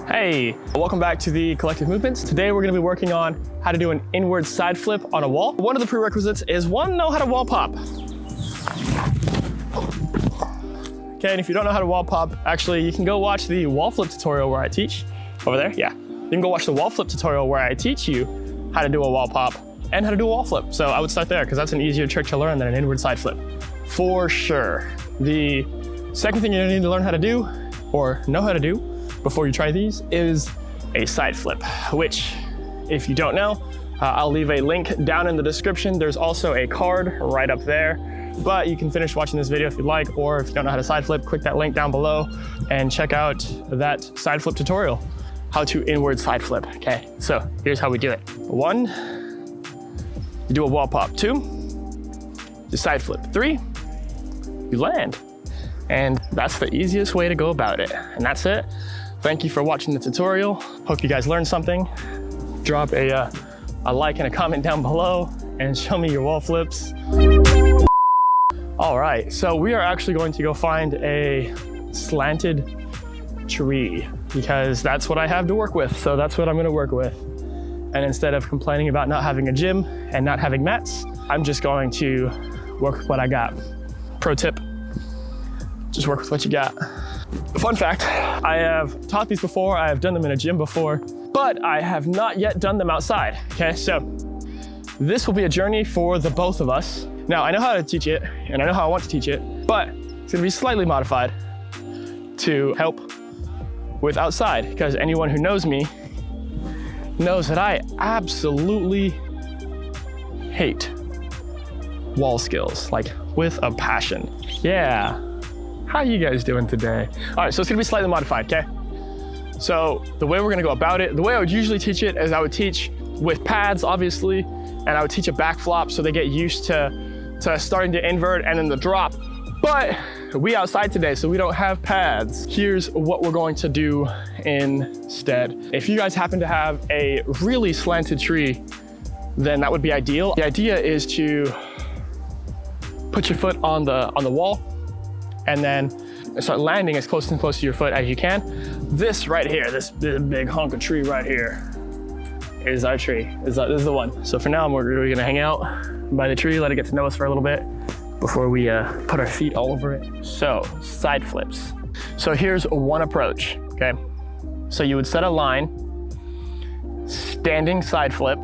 Hey, welcome back to the Collective Movements. Today we're going to be working on how to do an inward side flip on a wall. One of the prerequisites is know how to wall pop. Okay, and if you don't know how to wall pop, actually you can go watch the wall flip tutorial where I teach. Over there, yeah. You can go watch the wall flip tutorial where I teach you how to do a wall pop and how to do a wall flip. So I would start there because that's an easier trick to learn than an inward side flip, for sure. The second thing you need to learn how to do or know how to do before you try these is a side flip, which if you don't know, I'll leave a link down in the description. There's also a card right up there, but you can finish watching this video if you'd like, or if you don't know how to side flip, click that link down below and check out that side flip tutorial, how to inward side flip. Okay, so here's how we do it. 1, you do a wall pop. 2, you side flip. 3, you land. And that's the easiest way to go about it. And that's it. Thank you for watching the tutorial. Hope you guys learned something. Drop a like and a comment down below and show me your wall flips. All right, so we are actually going to go find a slanted tree because that's what I have to work with. So that's what I'm gonna work with. And instead of complaining about not having a gym and not having mats, I'm just going to work with what I got. Pro tip, just work with what you got. Fun fact, I have taught these before, I have done them in a gym before, but I have not yet done them outside, okay? So this will be a journey for the both of us. Now, I know how to teach it, and I know how I want to teach it, but it's gonna be slightly modified to help with outside, because anyone who knows me knows that I absolutely hate wall skills, like with a passion. Yeah. How you guys doing today? All right, so it's gonna be slightly modified, okay? So the way we're gonna go about it, the way I would usually teach it is I would teach with pads, obviously, and I would teach a back flop so they get used to starting to invert and then the drop. But we outside today, so we don't have pads. Here's what we're going to do instead. If you guys happen to have a really slanted tree, then that would be ideal. The idea is to put your foot on the wall and then start landing as close and close to your foot as you can. This right here, this big hunk of tree right here is our tree. This is the one. So for now, we're gonna hang out by the tree, let it get to know us for a little bit before we put our feet all over it. So side flips. So here's one approach, okay? So you would set a line, standing side flip,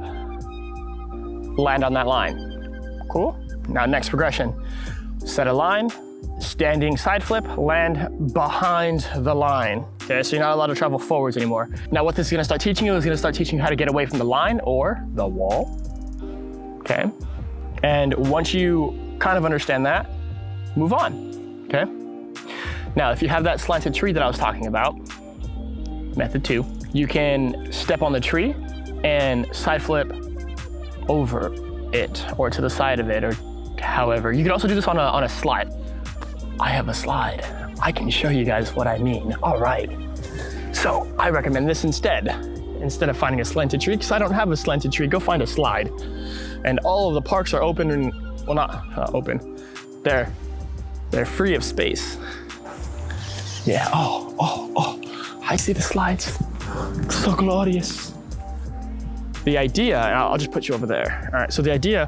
land on that line. Cool? Now next progression, set a line, standing side flip, land behind the line. Okay, so you're not allowed to travel forwards anymore. Now what this is gonna start teaching you is gonna start teaching you how to get away from the line or the wall, okay? And once you kind of understand that, move on, okay? Now, if you have that slanted tree that I was talking about, method 2, you can step on the tree and side flip over it or to the side of it or however. You can also do this on a slide. I have a slide. I can show you guys what I mean. All right. So I recommend this instead of finding a slanted tree, because I don't have a slanted tree, go find a slide. And all of the parks are open and, well, not open. They're free of space. Yeah, oh, I see the slides. It's so glorious. The idea, and I'll just put you over there. All right, so the idea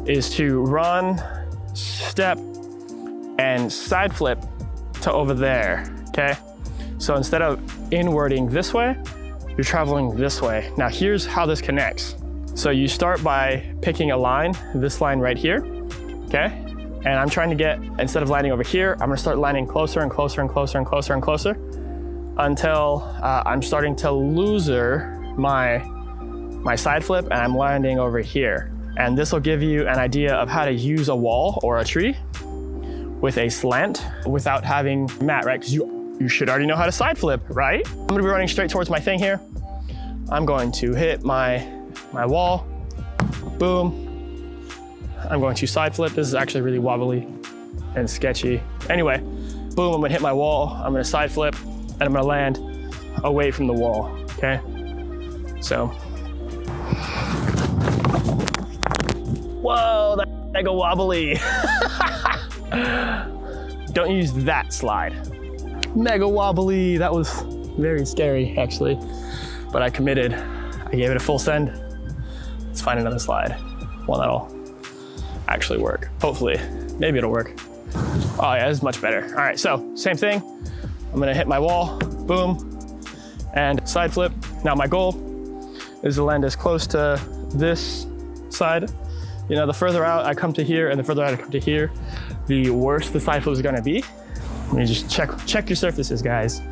is to run, step, and side flip to over there, okay? So instead of inwarding this way, you're traveling this way. Now here's how this connects. So you start by picking a line, this line right here, okay? And I'm trying to get, instead of landing over here, I'm gonna start landing closer and closer and closer and closer and closer until I'm starting to looser my side flip and I'm landing over here. And this will give you an idea of how to use a wall or a tree with a slant without having mat, right? Because you should already know how to side flip, right? I'm gonna be running straight towards my thing here. I'm going to hit my wall, boom. I'm going to side flip. This is actually really wobbly and sketchy. Anyway, boom, I'm gonna hit my wall. I'm gonna side flip and I'm gonna land away from the wall, okay? So, whoa, that's mega wobbly. Don't use that slide. Mega wobbly, that was very scary actually, but I committed. I gave it a full send. Let's find another slide, one that'll actually work. Hopefully, maybe it'll work. Oh yeah, this is much better. All right, so same thing. I'm gonna hit my wall, boom, and side flip. Now my goal is to land as close to this side. You know, the further out I come to here and the further out I come to here, the worse the side flip is gonna be. Let me just check your surfaces, guys.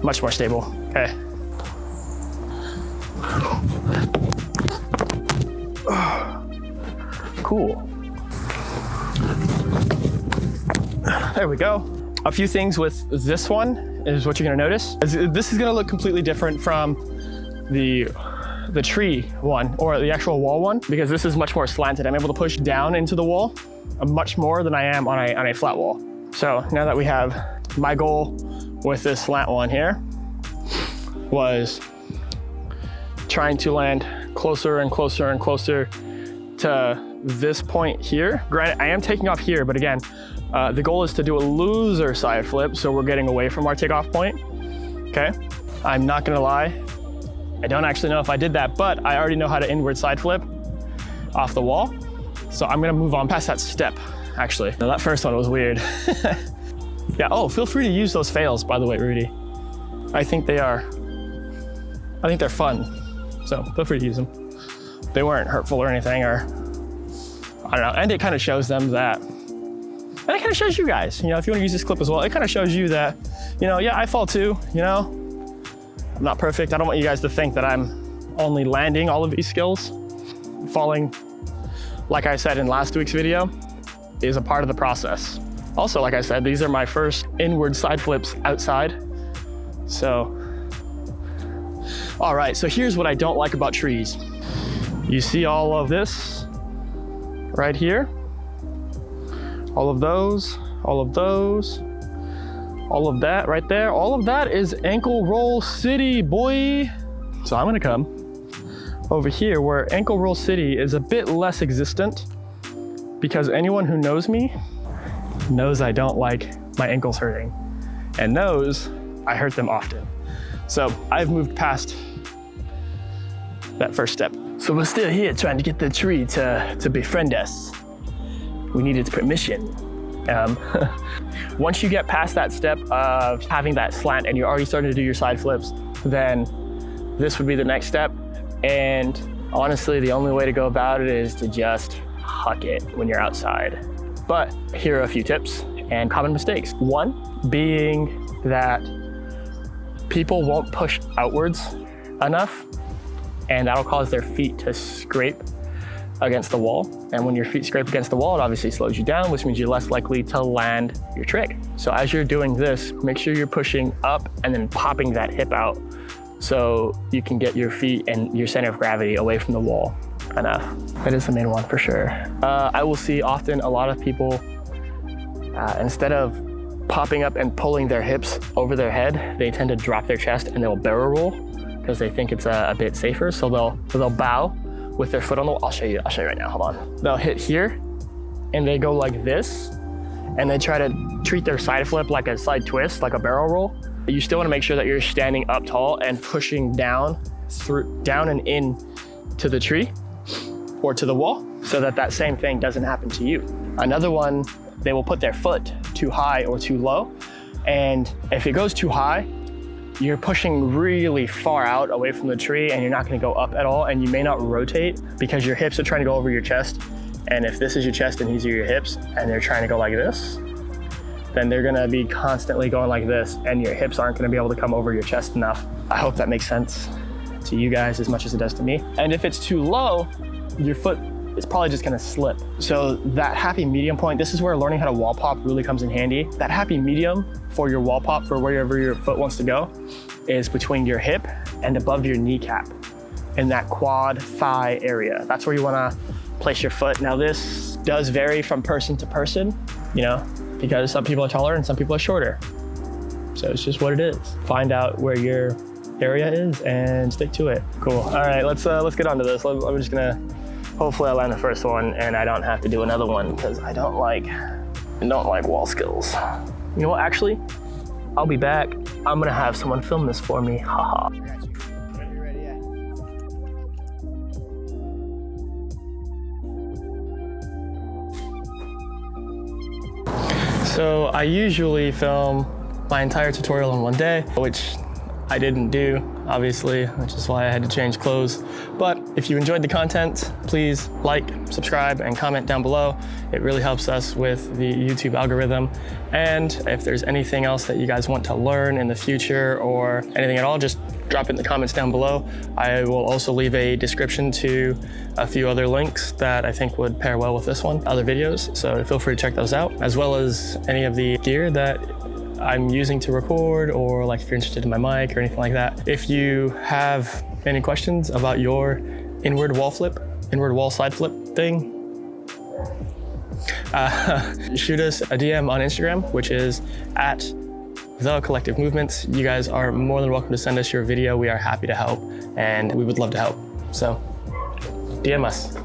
Much more stable, okay. Cool. There we go. A few things with this one is what you're gonna notice. This is gonna look completely different from the tree one or the actual wall one, because this is much more slanted. I'm able to push down into the wall much more than I am on a flat wall. So now that we have, my goal with this slant one here was trying to land closer and closer and closer to this point here. Granted, I am taking off here, but again, the goal is to do a loser side flip, so we're getting away from our takeoff point, okay? I'm not gonna lie, I don't actually know if I did that, but I already know how to inward side flip off the wall, so I'm gonna move on past that step, actually. Now, that first one was weird. Yeah, oh, feel free to use those fails, by the way, Rudy. I think they're fun, so feel free to use them. They weren't hurtful or anything, or I don't know, and it kind of shows them that, and it kind of shows you guys, you know, if you want to use this clip as well, it kind of shows you that, you know, yeah, I fall too, you know, I'm not perfect. I don't want you guys to think that I'm only landing all of these skills. Falling, like I said in last week's video, is a part of the process. Also, like I said, these are my first inward side flips outside. So, all right, so here's what I don't like about trees. You see all of this right here? All of those, all of those, all of that right there. All of that is ankle roll city, boy. So I'm gonna come over here where ankle roll city is a bit less existent, because anyone who knows me knows I don't like my ankles hurting, and knows I hurt them often. So I've moved past that first step. So we're still here trying to get the tree to befriend us. We need its permission. Once you get past that step of having that slant and you're already starting to do your side flips, then this would be the next step. And honestly, the only way to go about it is to just huck it when you're outside. But here are a few tips and common mistakes. One being that people won't push outwards enough, and that'll cause their feet to scrape against the wall. And when your feet scrape against the wall, it obviously slows you down, which means you're less likely to land your trick. So as you're doing this, make sure you're pushing up and then popping that hip out so you can get your feet and your center of gravity away from the wall enough. That is the main one for sure. I will see often a lot of people, instead of popping up and pulling their hips over their head, they tend to drop their chest and they'll barrel roll because they think it's a bit safer. So they'll bow with their foot on the wall. I'll show you right now, hold on. They'll hit here and they go like this, and they try to treat their side flip like a side twist, like a barrel roll. You still wanna make sure that you're standing up tall and pushing down and in to the tree or to the wall, so that same thing doesn't happen to you. Another one, they will put their foot too high or too low, and if it goes too high, you're pushing really far out away from the tree and you're not gonna go up at all, and you may not rotate because your hips are trying to go over your chest. And if this is your chest and these are your hips and they're trying to go like this, then they're gonna be constantly going like this and your hips aren't gonna be able to come over your chest enough. I hope that makes sense to you guys as much as it does to me. And if it's too low, your foot is probably just gonna slip. So that happy medium point, this is where learning how to wall pop really comes in handy. That happy medium for your wall pop, for wherever your foot wants to go, is between your hip and above your kneecap, in that quad thigh area. That's where you wanna place your foot. Now this does vary from person to person, you know, because some people are taller and some people are shorter. So it's just what it is. Find out where your area is and stick to it. Cool, all right, let's get on to this. I'm just gonna, hopefully I land the first one and I don't have to do another one, because I don't like wall skills. You know what, actually, I'll be back. I'm gonna have someone film this for me. Haha. So I usually film my entire tutorial in one day, which I didn't do, obviously, which is why I had to change clothes. But if you enjoyed the content, please like, subscribe, and comment down below. It really helps us with the YouTube algorithm. And if there's anything else that you guys want to learn in the future or anything at all, just drop it in the comments down below. I will also leave a description to a few other links that I think would pair well with this one, other videos. So feel free to check those out, as well as any of the gear that I'm using to record, or like if you're interested in my mic or anything like that. If you have any questions about your inward wall side flip thing, shoot us a DM on Instagram, which is at The Collective Movements. You guys are more than welcome to send us your video. We are happy to help, and we would love to help. So DM us.